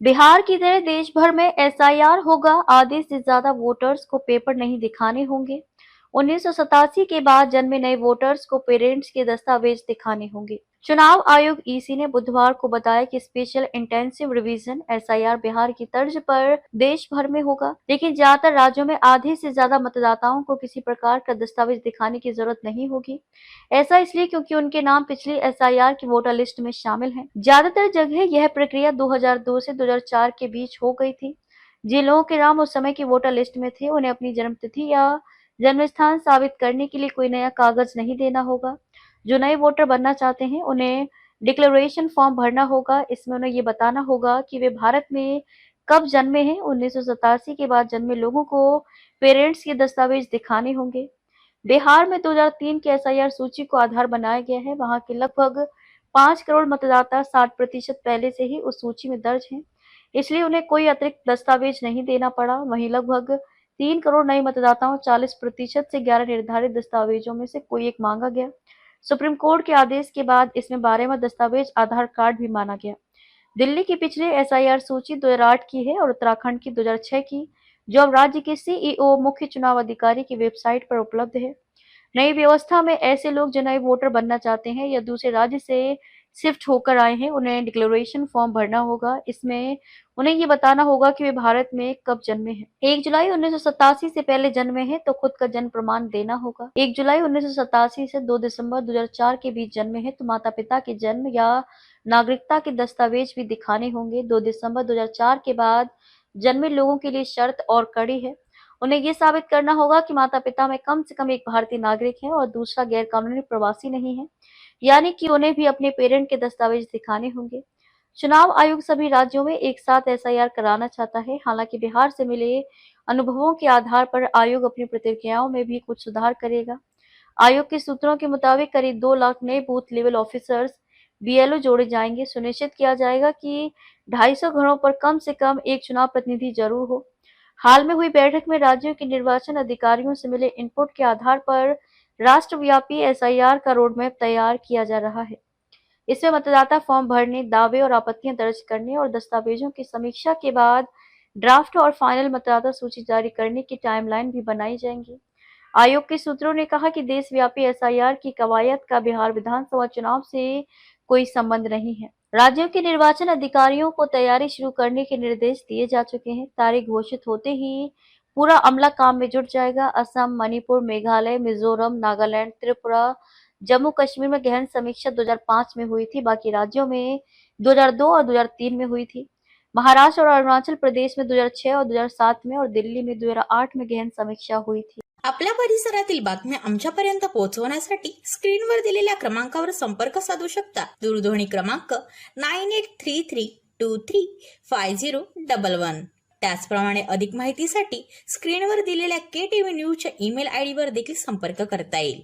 बिहार की तरह देश भर में एसआईआर होगा। आधे से ज्यादा वोटर्स को पेपर नहीं दिखाने होंगे। 1987 के बाद जन्मे नए वोटर्स को पेरेंट्स के दस्तावेज दिखाने होंगे। चुनाव आयोग ईसी ने बुधवार को बताया कि special intensive revision SIR Bihar की तर्ज पर देश भर में होगा, लेकिन ज्यादातर राज्यों में आधे से ज्यादा मतदाताओं को किसी प्रकार का दस्तावेज दिखाने की जरूरत नहीं होगी। ऐसा इसलिए क्योंकि उनके नाम पिछली एसआईआर की वोटर लिस्ट में शामिल हैं। ज्यादातर जगह यह प्रक्रिया 2002 से 2004 के बीच हो गई थी। जिन लोगों के नाम उस समय की वोटर लिस्ट में थे, उन्हें अपनी जन्मतिथि या जन्म स्थान साबित करने के लिए कोई नया कागज नहीं देना होगा। जो नए वोटर बनना चाहते हैं, उन्हें डिक्लेरेशन फॉर्म भरना होगा। इसमें उन्हें ये बताना होगा कि वे भारत में कब जन्मे हैं। 1987 के बाद जन्मे लोगों को पेरेंट्स के दस्तावेज दिखाने होंगे। बिहार में 2003 की एसआईआर सूची को आधार बनाया गया है। वहां के लगभग 5 करोड़ मतदाता 60% पहले से ही उस सूची में दर्ज हैं, इसलिए उन्हें कोई अतिरिक्त दस्तावेज नहीं देना पड़ा। वहीं लगभग 3 करोड़ नए मतदाताओं 40% से 11 निर्धारित दस्तावेजों में से कोई एक मांगा गया। सुप्रीम कोर्ट के आदेश के बाद इसमें 12वां दस्तावेज आधार कार्ड भी माना गया। दिल्ली की पिछले एसआईआर सूची 2008 की है और उत्तराखंड की 2006 की, जो अब राज्य के सीईओ मुख्य चुनाव अधिकारी की वेबसाइट पर उपलब्ध है। नई व्यवस्था में ऐसे लोग जो नए वोटर बनना चाहते हैं या दूसरे राज्य से शिफ्ट होकर आए हैं, उन्हें डिक्लेरेशन फॉर्म भरना होगा। इसमें उन्हें ये बताना होगा कि वे भारत में कब जन्मे हैं। 1 जुलाई 1987 से पहले जन्मे हैं तो खुद का जन्म प्रमाण देना होगा। 1 जुलाई 1987 से 2 दिसंबर 2004 के बीच जन्मे हैं तो माता पिता के जन्म या नागरिकता के दस्तावेज भी दिखाने होंगे। 2 दिसंबर 2004 के बाद जन्मे लोगों के लिए शर्त और कड़ी है। उन्हें ये साबित करना होगा कि माता पिता में कम से कम एक भारतीय नागरिक है और दूसरा गैर कानूनी प्रवासी नहीं है, यानी कि उन्हें भी अपने पेरेंट के दस्तावेज दिखाने होंगे। चुनाव आयोग सभी राज्यों में एक साथ एसआईआर कराना चाहता है। हालांकि बिहार से मिले अनुभवों के आधार पर आयोग अपनी प्रतिक्रियाओं में भी कुछ सुधार करेगा। आयोग के सूत्रों के मुताबिक करीब 2 लाख नए बूथ लेवल ऑफिसर्स बीएलओ जोड़े जाएंगे। सुनिश्चित किया जाएगा कि 250 घरों पर कम से कम एक चुनाव प्रतिनिधि जरूर हो। हाल में हुई बैठक में राज्यों के निर्वाचन अधिकारियों से मिले इनपुट के आधार पर राष्ट्रव्यापी एसआईआर का रोडमैप तैयार किया जा रहा है। इसमें मतदाता फॉर्म भरने, दावे और आपत्तियां दर्ज करने और दस्तावेजों की समीक्षा के बाद ड्राफ्ट और फाइनल मतदाता सूची जारी करने की टाइमलाइन भी बनाई जाएंगी। आयोग के सूत्रों ने कहा कि देशव्यापी एसआईआर की कवायद का बिहार विधानसभा चुनाव से कोई संबंध नहीं है। राज्यों के निर्वाचन अधिकारियों को तैयारी शुरू करने के निर्देश दिए जा चुके हैं। तारीख घोषित होते ही पूरा अमला काम में जुट जाएगा। असम, मणिपुर, मेघालय, मिजोरम, नागालैंड, त्रिपुरा, जम्मू कश्मीर में गहन समीक्षा 2005 में हुई थी। बाकी राज्यों में 2002 और 2003 में हुई थी। महाराष्ट्र और अरुणाचल प्रदेश में 2006 और 2007 में और दिल्ली में 2008 में गहन समीक्षा हुई थी। आपल्या परिसरातील बातम्या आमच्यापर्यंत पोहोचवण्यासाठी स्क्रीनवर दिलेल्या क्रमांकावर संपर्क साधू शकता। दूरध्वनी क्रमांक 9833235011। त्याचप्रमाणे अधिक माहितीसाठी स्क्रीनवर दिलेल्या केटीव्ही न्यूजच्या ईमेल आयडी वर देखील संपर्क करता येईल।